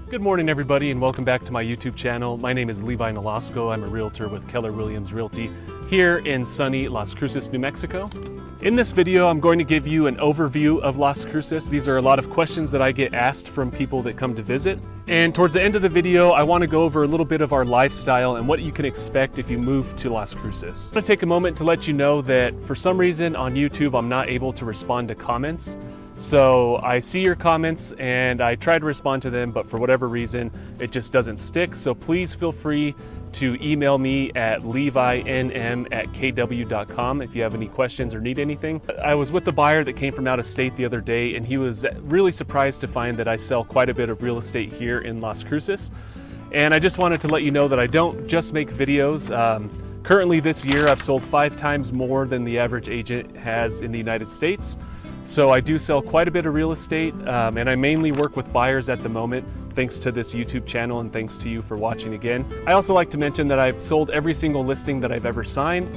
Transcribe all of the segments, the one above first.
Good morning, everybody, and welcome back to my YouTube channel. My name is Levi Nolasco. I'm a realtor with Keller Williams Realty here in sunny Las Cruces, New Mexico. In this video, I'm going to give you an overview of Las Cruces. These are a lot of questions that I get asked from people that come to visit. And towards the end of the video, I want to go over a little bit of our lifestyle and what you can expect if you move to Las Cruces. I'm going to take a moment to let you know that for some reason on YouTube, I'm not able to respond to comments. So I see your comments and I try to respond to them, but for whatever reason, it just doesn't stick. So please feel free to email me at levinm@kw.com if you have any questions or need anything. I was with a buyer that came from out of state the other day, and he was really surprised to find that I sell quite a bit of real estate here in Las Cruces. And I just wanted to let you know that I don't just make videos. Currently this year, I've sold 5 times more than the average agent has in the United States. So I do sell quite a bit of real estate, and I mainly work with buyers at the moment, thanks to this YouTube channel and thanks to you for watching again. I also like to mention that I've sold every single listing that I've ever signed,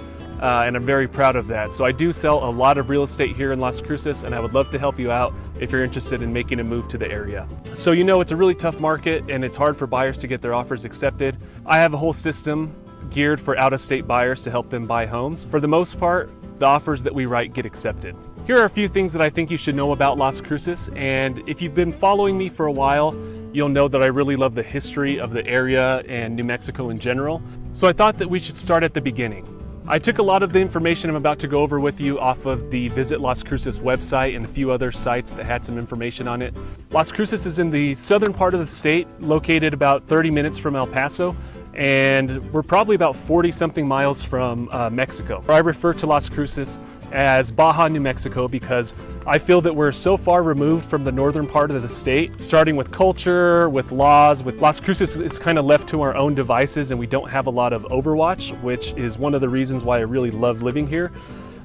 and I'm very proud of that. So I do sell a lot of real estate here in Las Cruces, and I would love to help you out if you're interested in making a move to the area. So you know it's a really tough market and it's hard for buyers to get their offers accepted. I have a whole system geared for out-of-state buyers to help them buy homes. For the most part, the offers that we write get accepted. Here are a few things that I think you should know about Las Cruces, and if you've been following me for a while, you'll know that I really love the history of the area and New Mexico in general. So I thought that we should start at the beginning. I took a lot of the information I'm about to go over with you off of the Visit Las Cruces website and a few other sites that had some information on it. Las Cruces is in the southern part of the state, located about 30 minutes from El Paso, and we're probably about 40-something miles from Mexico. I refer to Las Cruces as Baja, New Mexico, because I feel that we're so far removed from the northern part of the state, starting with culture, with laws. With Las Cruces is kind of left to our own devices, and we don't have a lot of overwatch, which is one of the reasons why I really love living here.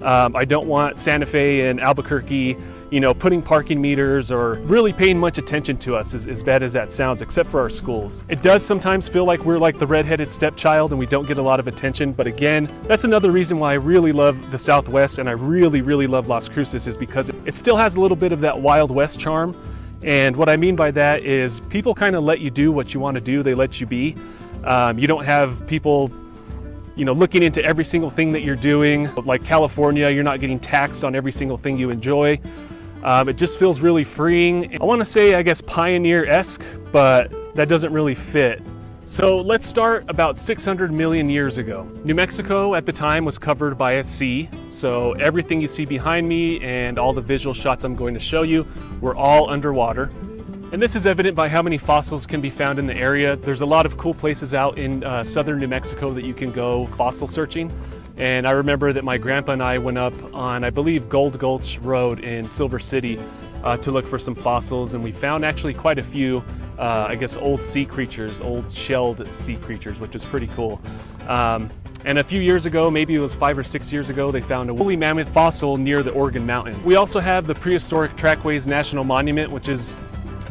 I don't want Santa Fe and Albuquerque, putting parking meters or really paying much attention to us, as bad as that sounds, except for our schools. It does sometimes feel like we're like the redheaded stepchild and we don't get a lot of attention, but again, that's another reason why I really love the Southwest and I really, really love Las Cruces, is because it still has a little bit of that Wild West charm. And what I mean by that is people kind of let you do what you want to do, they let you be. You don't have people looking into every single thing that you're doing. Like California, you're not getting taxed on every single thing you enjoy. It just feels really freeing. I want to say, I guess, pioneer-esque, but that doesn't really fit. So let's start about 600 million years ago. New Mexico at the time was covered by a sea, so everything you see behind me and all the visual shots I'm going to show you were all underwater. And this is evident by how many fossils can be found in the area. There's a lot of cool places out in southern New Mexico that you can go fossil searching. And I remember that my grandpa and I went up on, I believe, Gold Gulch Road in Silver City to look for some fossils. And we found actually quite a few, I guess, old sea creatures, old shelled sea creatures, which is pretty cool. And a few years ago, maybe it was 5 or 6 years ago, they found a woolly mammoth fossil near the Organ Mountain. We also have the Prehistoric Trackways National Monument, which is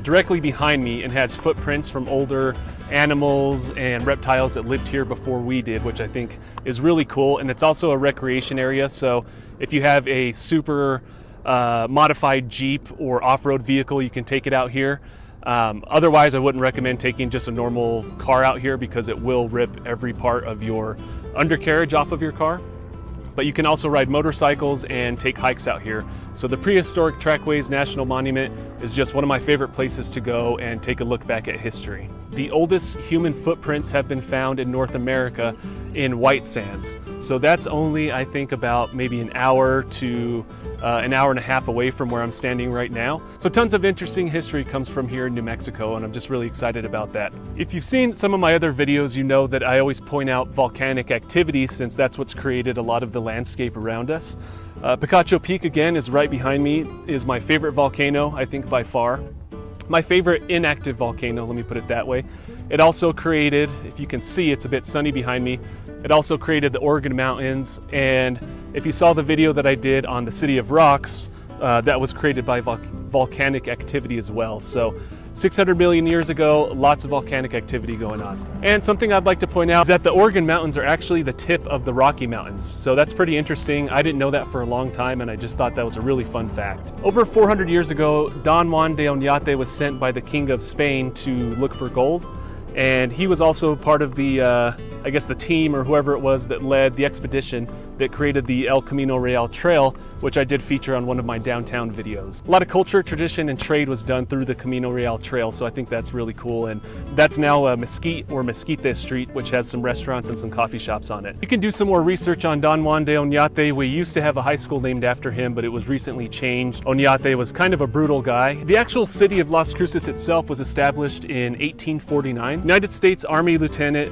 directly behind me and has footprints from older animals and reptiles that lived here before we did, which I think is really cool. And it's also a recreation area, so if you have a super modified Jeep or off-road vehicle, you can take it out here. Otherwise, I wouldn't recommend taking just a normal car out here because it will rip every part of your undercarriage off of your car. But you can also ride motorcycles and take hikes out here. So the Prehistoric Trackways National Monument is just one of my favorite places to go and take a look back at history. The oldest human footprints have been found in North America in white sands. So that's only, I think, about maybe an hour to an hour and a half away from where I'm standing right now. So tons of interesting history comes from here in New Mexico, and I'm just really excited about that. If you've seen some of my other videos, you know that I always point out volcanic activity, since that's what's created a lot of the landscape around us. Picacho Peak, again, is right behind me, is my favorite volcano, I think, by far. My favorite inactive volcano, let me put it that way. It also created, if you can see, it's a bit sunny behind me, it also created the Organ Mountains. And if you saw the video that I did on the City of Rocks, that was created by volcanic activity as well. So 600 million years ago, lots of volcanic activity going on. And something I'd like to point out is that the Oregon Mountains are actually the tip of the Rocky Mountains. So that's pretty interesting. I didn't know that for a long time, and I just thought that was a really fun fact. Over 400 years ago, Don Juan de Oñate was sent by the King of Spain to look for gold. And he was also part of the, I guess the team or whoever it was that led the expedition that created the El Camino Real Trail, which I did feature on one of my downtown videos. A lot of culture, tradition, and trade was done through the Camino Real Trail, so I think that's really cool. And that's now a Mesquite or Mesquite Street, which has some restaurants and some coffee shops on it. You can do some more research on Don Juan de Oñate. We used to have a high school named after him, but it was recently changed. Oñate was kind of a brutal guy. The actual city of Las Cruces itself was established in 1849. United States Army Lieutenant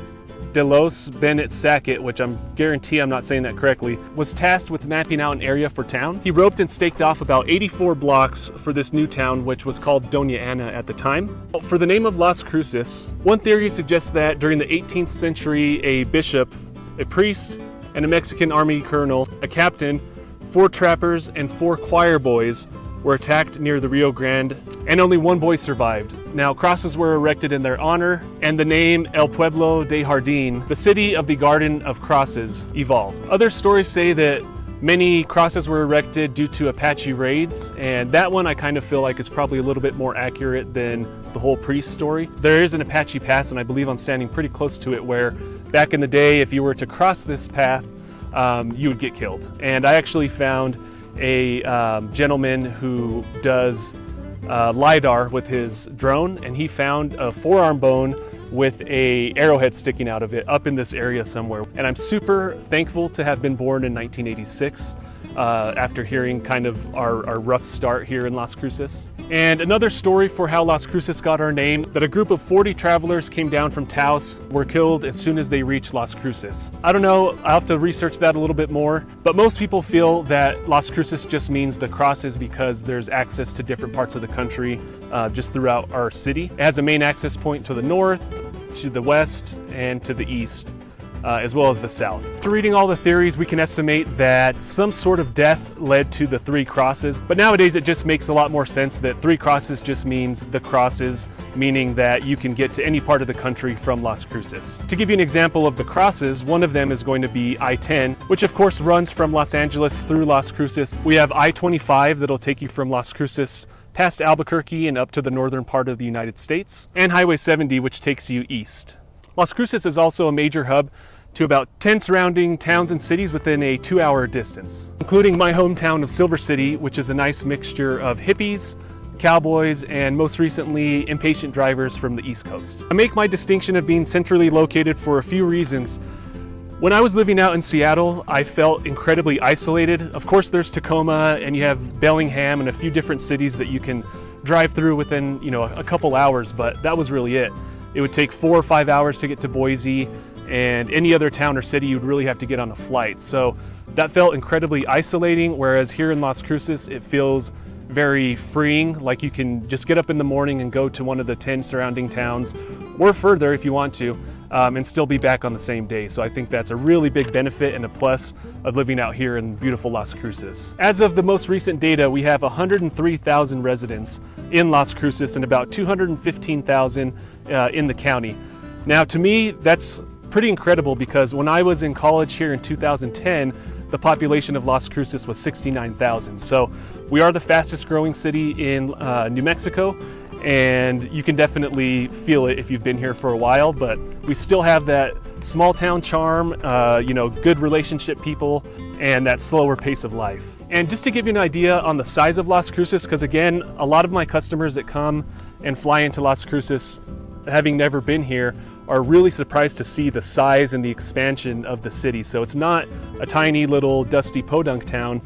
Delos Bennett Sackett, which I'm guarantee I'm not saying that correctly, was tasked with mapping out an area for town. He roped and staked off about 84 blocks for this new town, which was called Doña Ana at the time. For the name of Las Cruces, one theory suggests that during the 18th century, a bishop, a priest, and a Mexican army colonel, a captain, 4 trappers, and 4 choir boys were attacked near the Rio Grande, and only one boy survived. Now, crosses were erected in their honor, and the name El Pueblo de Jardín, the city of the Garden of Crosses, evolved. Other stories say that many crosses were erected due to Apache raids, and that one I kind of feel like is probably a little bit more accurate than the whole priest story. There is an Apache pass, and I believe I'm standing pretty close to it, where back in the day, if you were to cross this path, you would get killed. And I actually found a gentleman who does LiDAR with his drone, and he found a forearm bone with a arrowhead sticking out of it up in this area somewhere. And I'm super thankful to have been born in 1986 after hearing kind of our rough start here in Las Cruces. And another story for how Las Cruces got our name, that a group of 40 travelers came down from Taos, were killed as soon as they reached Las Cruces. I don't know, I'll have to research that a little bit more, but most people feel that Las Cruces just means the crosses because there's access to different parts of the country just throughout our city. It has a main access point to the north, to the west, and to the east. As well as the south. After reading all the theories, we can estimate that some sort of death led to the 3 crosses, but nowadays it just makes a lot more sense that 3 crosses just means the crosses, meaning that you can get to any part of the country from Las Cruces. To give you an example of the crosses, one of them is going to be I-10, which of course runs from Los Angeles through Las Cruces. We have I-25 that'll take you from Las Cruces past Albuquerque and up to the northern part of the United States, and Highway 70, which takes you east. Las Cruces is also a major hub to about 10 surrounding towns and cities within a 2-hour distance, including my hometown of Silver City, which is a nice mixture of hippies, cowboys, and most recently, impatient drivers from the East Coast. I make my distinction of being centrally located for a few reasons. When I was living out in Seattle, I felt incredibly isolated. Of course, there's Tacoma, and you have Bellingham and a few different cities that you can drive through within, a couple hours, but that was really it. It would take 4 or 5 hours to get to Boise, and any other town or city you'd really have to get on a flight. So that felt incredibly isolating, whereas here in Las Cruces, it feels very freeing, like you can just get up in the morning and go to one of the 10 surrounding towns, or further if you want to, and still be back on the same day. So I think that's a really big benefit and a plus of living out here in beautiful Las Cruces. As of the most recent data, we have 103,000 residents in Las Cruces and about 215,000 in the county. Now, to me, that's pretty incredible because when I was in college here in 2010, the population of Las Cruces was 69,000. So we are the fastest growing city in New Mexico, and you can definitely feel it if you've been here for a while, but we still have that small town charm, good relationship people, and that slower pace of life. And just to give you an idea on the size of Las Cruces, because again, a lot of my customers that come and fly into Las Cruces, having never been here, are really surprised to see the size and the expansion of the city. So it's not a tiny little dusty podunk town.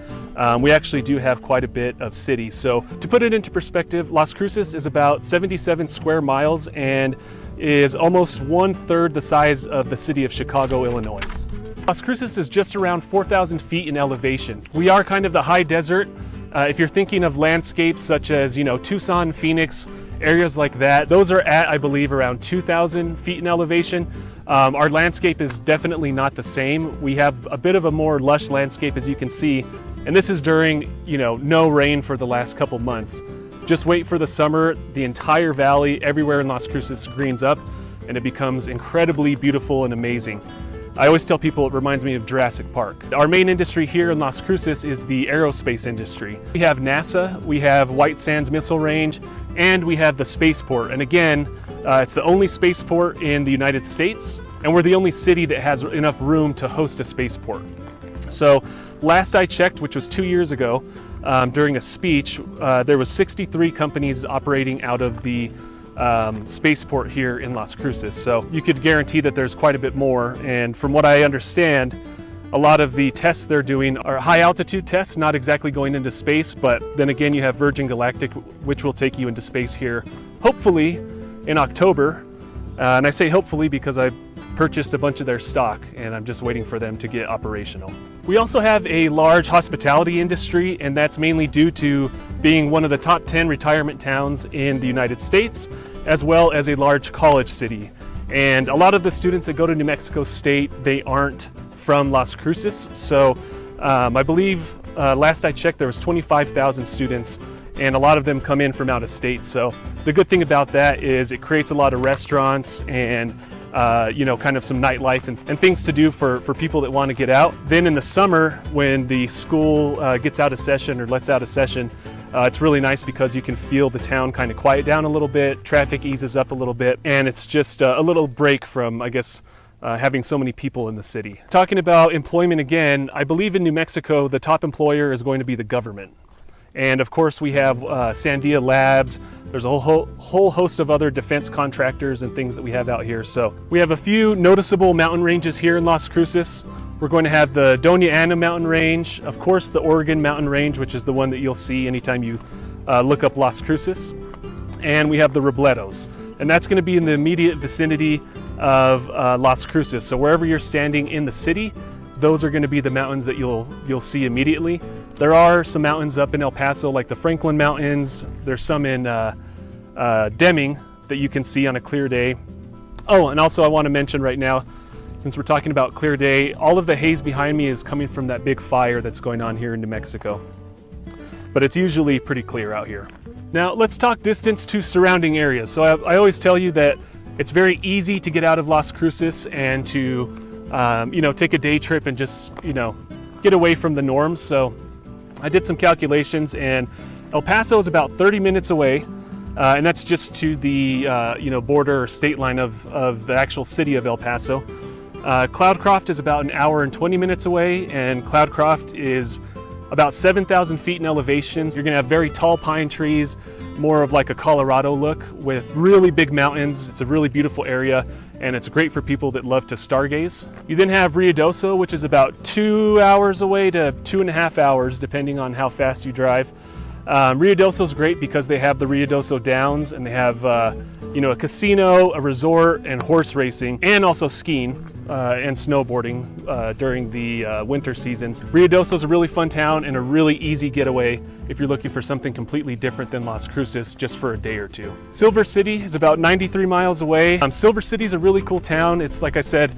We actually do have quite a bit of city. So to put it into perspective, Las Cruces is about 77 square miles and is almost 1/3 the size of the city of Chicago, Illinois. Las Cruces is just around 4,000 feet in elevation. We are kind of the high desert. If you're thinking of landscapes such as, Tucson, Phoenix, areas like that, those are at, I believe, around 2,000 feet in elevation. Our landscape is definitely not the same. We have a bit of a more lush landscape, as you can see, And this is during, no rain for the last couple months. Just wait for the summer, the entire valley, everywhere in Las Cruces greens up, and it becomes incredibly beautiful and amazing. I always tell people it reminds me of Jurassic Park. Our main industry here in Las Cruces is the aerospace industry. We have NASA, we have White Sands Missile Range, and we have the spaceport. And again, it's the only spaceport in the United States, and we're the only city that has enough room to host a spaceport. So last I checked, which was 2 years ago, during a speech, there was 63 companies operating out of the spaceport here in Las Cruces. So you could guarantee that there's quite a bit more. And from what I understand, a lot of the tests they're doing are high altitude tests, not exactly going into space, but then again you have Virgin Galactic, which will take you into space here, hopefully in October. And I say hopefully because I purchased a bunch of their stock and I'm just waiting for them to get operational. We also have a large hospitality industry, and that's mainly due to being one of the top 10 retirement towns in the United States, as well as a large college city. And a lot of the students that go to New Mexico State, they aren't from Las Cruces. So I believe last I checked there was 25,000 students, and a lot of them come in from out of state. So the good thing about that is it creates a lot of restaurants and kind of some nightlife and things to do for people that want to get out. Then in the summer, when the school gets out of session or lets out of session, it's really nice because you can feel the town kind of quiet down a little bit, traffic eases up a little bit, and it's just a little break from, I guess, having so many people in the city. Talking about employment again, I believe in New Mexico, the top employer is going to be the government. And of course we have Sandia Labs. There's a whole host of other defense contractors and things that we have out here. So we have a few noticeable mountain ranges here in Las Cruces. We're going to have the Doña Ana mountain range, of course the Oregon mountain range, which is the one that you'll see anytime you look up Las Cruces. And we have the Robledos. And that's going to be in the immediate vicinity of Las Cruces. So wherever you're standing in the city, those are going to be the mountains that you'll see immediately. There are some mountains up in El Paso, like the Franklin Mountains. There's some in Deming that you can see on a clear day. Oh, and also I want to mention right now, since we're talking about clear day, all of the haze behind me is coming from that big fire that's going on here in New Mexico. But it's usually pretty clear out here. Now let's talk distance to surrounding areas. So I always tell you that it's very easy to get out of Las Cruces and to take a day trip and just, get away from the norms. So I did some calculations, and El Paso is about 30 minutes away, and that's just to the, border or state line of the actual city of El Paso. Cloudcroft is about an hour and 20 minutes away, and Cloudcroft is about 7,000 feet in elevation. You're gonna have very tall pine trees, more of like a Colorado look with really big mountains. It's a really beautiful area, and it's great for people that love to stargaze. You then have Ruidoso, which is about 2 hours away to 2.5 hours, depending on how fast you drive. Ruidoso is great because they have the Ruidoso Downs, and they have a casino, a resort, and horse racing, and also skiing and snowboarding during the winter seasons. Ruidoso is a really fun town and a really easy getaway if you're looking for something completely different than Las Cruces just for a day or two. Silver City is about 93 miles away. Silver City is a really cool town. It's, like I said,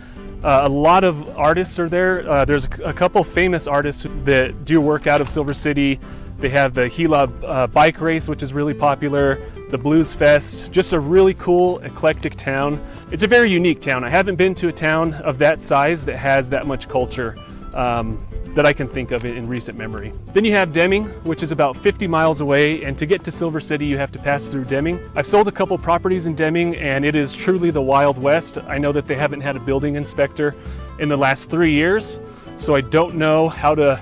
a lot of artists are there. There's a couple famous artists that do work out of Silver City. They have the Gila bike race, which is really popular, the Blues Fest, just a really cool, eclectic town. It's a very unique town. I haven't been to a town of that size that has that much culture that I can think of in recent memory. Then you have Deming, which is about 50 miles away, and to get to Silver City, you have to pass through Deming. I've sold a couple properties in Deming, and it is truly the Wild West. I know that they haven't had a building inspector in the last 3 years, so I don't know how to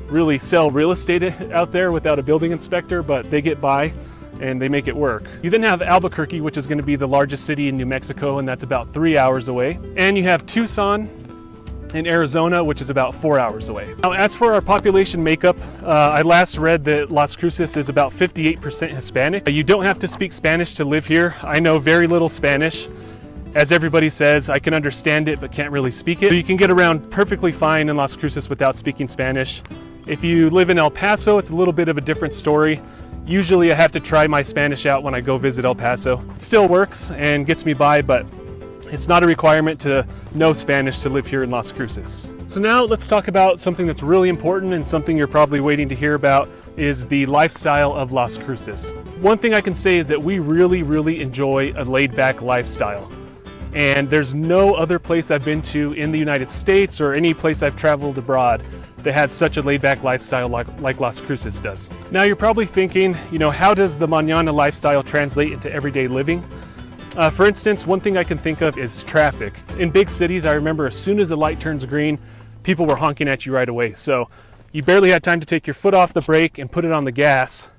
really sell real estate out there without a building inspector, but they get by and they make it work. You then have Albuquerque, which is going to be the largest city in New Mexico, and that's about 3 hours away. And you have Tucson in Arizona, which is about 4 hours away. Now, as for our population makeup, I last read that Las Cruces is about 58% Hispanic. You don't have to speak Spanish to live here. I know very little Spanish. As everybody says, I can understand it but can't really speak it. So you can get around perfectly fine in Las Cruces without speaking Spanish. If you live in El Paso, it's a little bit of a different story. Usually I have to try my Spanish out when I go visit El Paso. It still works and gets me by, but it's not a requirement to know Spanish to live here in Las Cruces. So now let's talk about something that's really important and something you're probably waiting to hear about is the lifestyle of Las Cruces. One thing I can say is that we really enjoy a laid-back lifestyle. And there's no other place I've been to in the United States or any place I've traveled abroad that has such a laid-back lifestyle like Las Cruces does. Now you're probably thinking, how does the mañana lifestyle translate into everyday living? For instance, one thing I can think of is traffic. In big cities, I remember as soon as the light turns green, people were honking at you right away. So you barely had time to take your foot off the brake and put it on the gas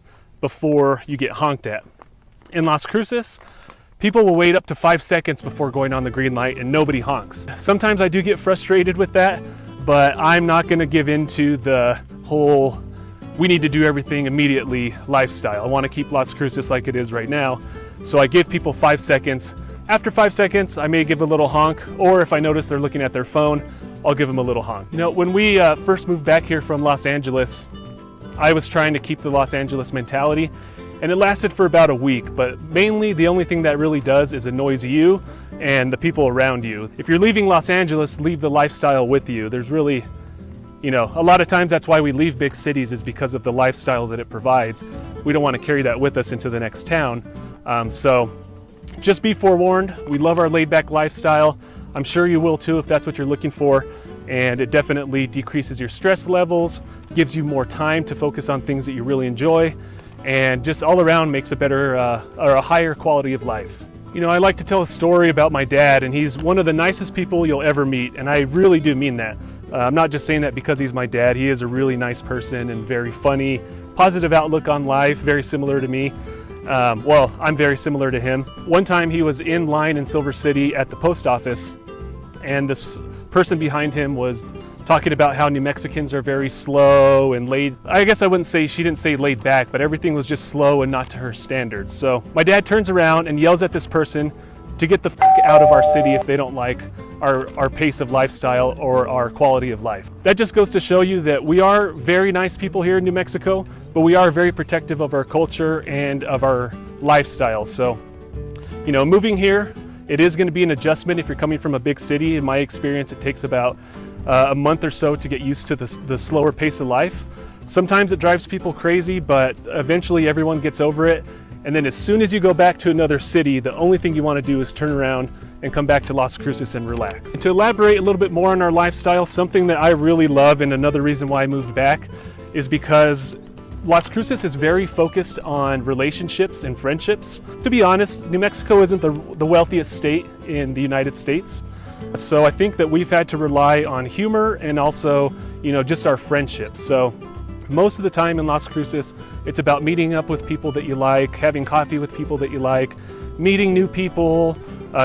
before you get honked at. In Las Cruces, people will wait up to 5 seconds before going on the green light and nobody honks. Sometimes I do get frustrated with that, but I'm not gonna give in to the whole we need to do everything immediately lifestyle. I wanna keep Las Cruces like it is right now. So I give people 5 seconds. After 5 seconds, I may give a little honk, or if I notice they're looking at their phone, I'll give them a little honk. When we first moved back here from Los Angeles, I was trying to keep the Los Angeles mentality, and it lasted for about a week, but mainly the only thing that really does is annoys you and the people around you. If you're leaving Los Angeles, leave the lifestyle with you. There's really, a lot of times that's why we leave big cities, is because of the lifestyle that it provides. We don't want to carry that with us into the next town. So just be forewarned, we love our laid-back lifestyle. I'm sure you will too if that's what you're looking for. And it definitely decreases your stress levels, gives you more time to focus on things that you really enjoy, and just all around makes a better or a higher quality of life. I like to tell a story about my dad, and he's one of the nicest people you'll ever meet, and I really do mean that. I'm not just saying that because he's my dad. He is a really nice person and very funny, positive outlook on life, very similar to me. Well, I'm very similar to him. One time he was in line in Silver City at the post office, and this person behind him was talking about how New Mexicans are very slow and laid. I guess I wouldn't say, she didn't say laid back, but everything was just slow and not to her standards. So my dad turns around and yells at this person to get the f out of our city if they don't like our pace of lifestyle or our quality of life. That just goes to show you that we are very nice people here in New Mexico, but we are very protective of our culture and of our lifestyle. So, moving here, it is going to be an adjustment if you're coming from a big city. In my experience, it takes about a month or so to get used to the slower pace of life. Sometimes it drives people crazy, but eventually everyone gets over it. And then as soon as you go back to another city, the only thing you want to do is turn around and come back to Las Cruces and relax. And to elaborate a little bit more on our lifestyle, something that I really love and another reason why I moved back is because Las Cruces is very focused on relationships and friendships. To be honest, New Mexico isn't the wealthiest state in the United States. So I think that we've had to rely on humor and also, just our friendships. So most of the time in Las Cruces, it's about meeting up with people that you like, having coffee with people that you like, meeting new people,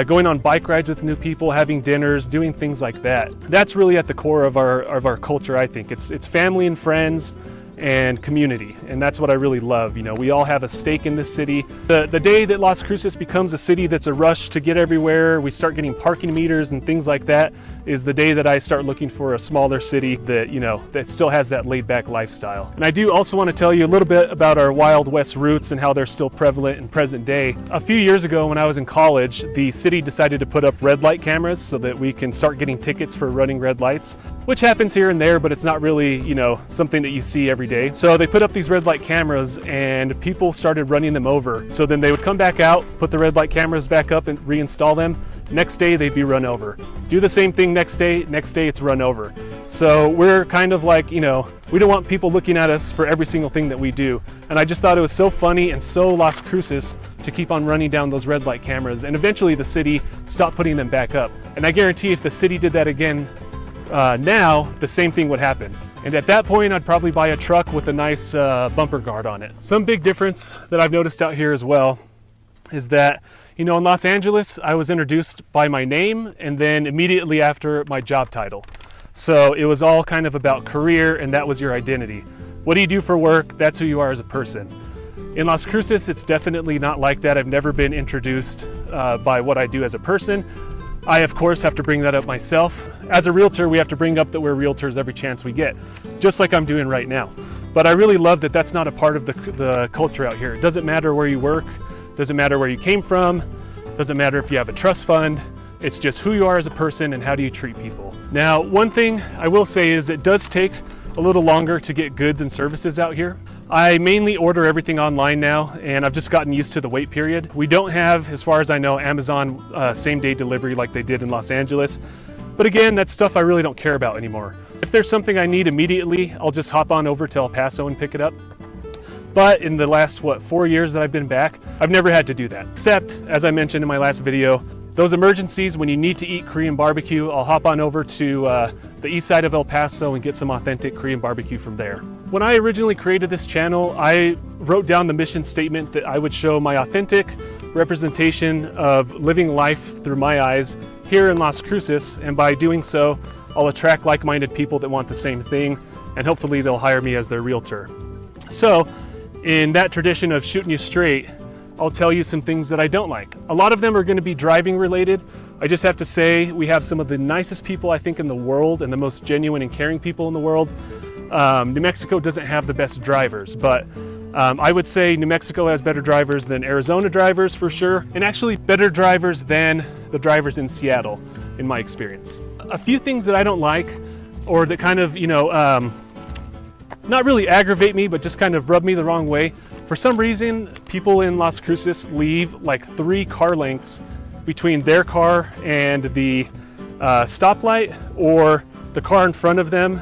going on bike rides with new people, having dinners, doing things like that. That's really at the core of our culture, I think. It's family and friends and community, and that's what I really love. We all have a stake in this city. The day that Las Cruces becomes a city that's a rush to get everywhere, we start getting parking meters and things like that, is the day that I start looking for a smaller city that, that still has that laid-back lifestyle. And I do also want to tell you a little bit about our Wild West roots and how they're still prevalent in present day. A few years ago when I was in college, the city decided to put up red light cameras so that we can start getting tickets for running red lights, which happens here and there, but it's not really, something that you see every day. So they put up these red light cameras and people started running them over. So then they would come back out, put the red light cameras back up and reinstall them. Next day they'd be run over. Do the same thing next day it's run over. So we're kind of like, we don't want people looking at us for every single thing that we do. And I just thought it was so funny and so Las Cruces to keep on running down those red light cameras, and eventually the city stopped putting them back up. And I guarantee if the city did that again now, the same thing would happen. And at that point, I'd probably buy a truck with a nice bumper guard on it. Some big difference that I've noticed out here as well is that, in Los Angeles, I was introduced by my name and then immediately after my job title. So it was all kind of about career, and that was your identity. What do you do for work? That's who you are as a person. In Las Cruces, it's definitely not like that. I've never been introduced by what I do as a person. I, of course, have to bring that up myself. As a realtor, we have to bring up that we're realtors every chance we get, just like I'm doing right now. But I really love that that's not a part of the culture out here. It doesn't matter where you work, doesn't matter where you came from, doesn't matter if you have a trust fund, It's just who you are as a person and how do you treat people. Now, one thing I will say is it does take a little longer to get goods and services out here. I mainly order everything online now, and I've just gotten used to the wait period. We don't have, as far as I know, Amazon same-day delivery like they did in Los Angeles. But again, that's stuff I really don't care about anymore. If there's something I need immediately, I'll just hop on over to El Paso and pick it up. But in the last, 4 years that I've been back, I've never had to do that. Except, as I mentioned in my last video, those emergencies when you need to eat Korean barbecue, I'll hop on over to the east side of El Paso and get some authentic Korean barbecue from there. When I originally created this channel, I wrote down the mission statement that I would show my authentic representation of living life through my eyes here in Las Cruces, and by doing so, I'll attract like-minded people that want the same thing, and hopefully they'll hire me as their realtor. So, in that tradition of shooting you straight, I'll tell you some things that I don't like. A lot of them are going to be driving related. I just have to say we have some of the nicest people I think in the world and the most genuine and caring people in the world. New Mexico doesn't have the best drivers, but I would say New Mexico has better drivers than Arizona drivers for sure, and actually better drivers than the drivers in Seattle, in my experience. A few things that I don't like, or that kind of, not really aggravate me, but just kind of rub me the wrong way. For some reason, people in Las Cruces leave like 3 car lengths between their car and the stoplight, or the car in front of them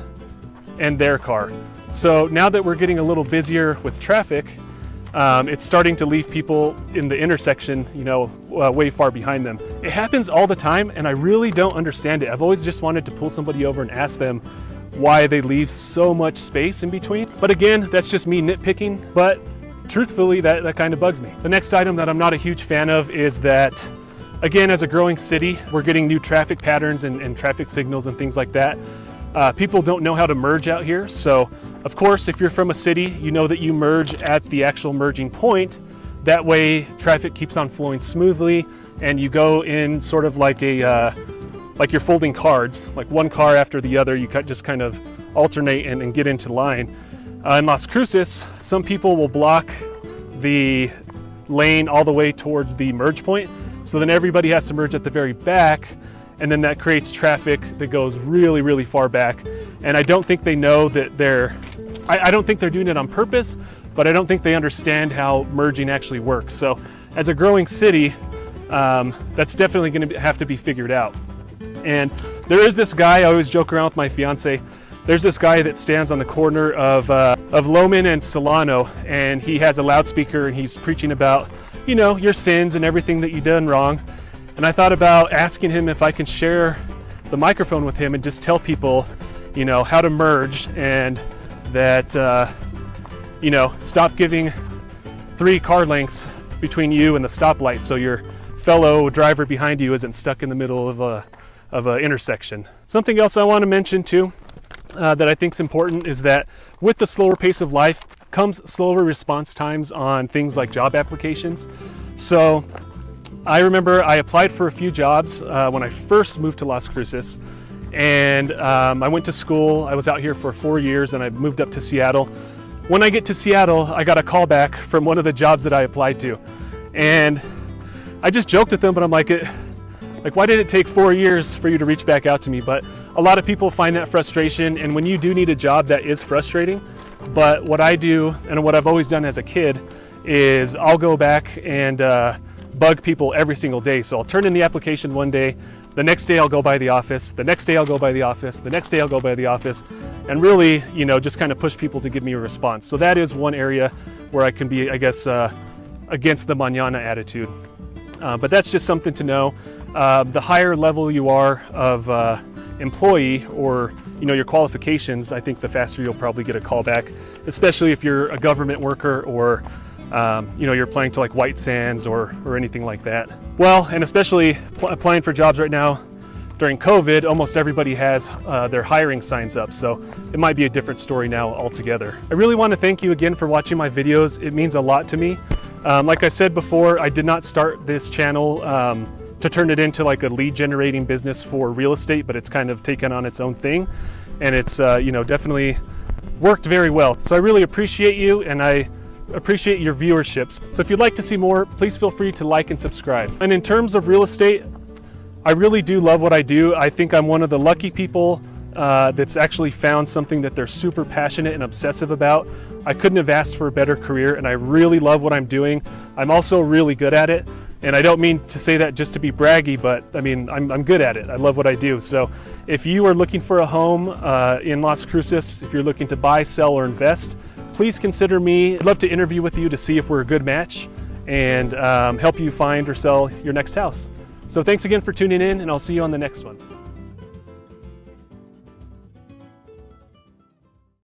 and their car. So now that we're getting a little busier with traffic, it's starting to leave people in the intersection, way far behind them. It happens all the time, and I really don't understand it. I've always just wanted to pull somebody over and ask them why they leave so much space in between. But again, that's just me nitpicking, but truthfully, that kind of bugs me. The next item that I'm not a huge fan of is that, again, as a growing city, we're getting new traffic patterns and traffic signals and things like that. People don't know how to merge out here. So, of course, if you're from a city, you know that you merge at the actual merging point. That way, traffic keeps on flowing smoothly, and you go in sort of like like you're folding cards, like one car after the other. You just kind of alternate and get into line. In Las Cruces, some people will block the lane all the way towards the merge point. So then everybody has to merge at the very back, and then that creates traffic that goes really, really far back. And I don't think they know that I don't think they're doing it on purpose, but I don't think they understand how merging actually works. So as a growing city, that's definitely going to have to be figured out. And there is this guy, I always joke around with my fiance, there's this guy that stands on the corner of Loman and Solano, and he has a loudspeaker and he's preaching about, your sins and everything that you've done wrong. And I thought about asking him if I can share the microphone with him and just tell people, how to merge, and that, stop giving 3 car lengths between you and the stoplight so your fellow driver behind you isn't stuck in the middle of an intersection. Something else I want to mention too, that I think is important, is that with the slower pace of life comes slower response times on things like job applications. So I remember I applied for a few jobs when I first moved to Las Cruces, and I went to school. I was out here for 4 years, and I moved up to Seattle. When I get to Seattle, I got a call back from one of the jobs that I applied to, and I just joked with them, but I'm like, why did it take 4 years for you to reach back out to me? But a lot of people find that frustration, and when you do need a job, that is frustrating. But what I do, and what I've always done as a kid, is I'll go back and bug people every single day. So I'll turn in the application one day, the next day I'll go by the office, the next day I'll go by the office, the next day I'll go by the office, and really, just kind of push people to give me a response. So that is one area where I can be, I guess, against the mañana attitude. But that's just something to know. The higher level you are of employee, or your qualifications, I think the faster you'll probably get a call back, especially if you're a government worker, or you're applying to like White Sands or anything like that. Well, and especially applying for jobs right now during COVID, almost everybody has their hiring signs up, so it might be a different story now altogether. I really want to thank you again for watching my videos. It means a lot to me. Like I said before, I did not start this channel to turn it into like a lead generating business for real estate, but it's kind of taken on its own thing, and it's definitely worked very well. So I really appreciate you, and I appreciate your viewerships. So if you'd like to see more, please feel free to like and subscribe. And in terms of real estate, I really do love what I do. I think I'm one of the lucky people that's actually found something that they're super passionate and obsessive about. I couldn't have asked for a better career, and I really love what I'm doing. I'm also really good at it, and I don't mean to say that just to be braggy, but I mean, I'm good at it. I love what I do. So if you are looking for a home in Las Cruces, if you're looking to buy, sell, or invest, please consider me. I'd love to interview with you to see if we're a good match and help you find or sell your next house. So thanks again for tuning in, and I'll see you on the next one.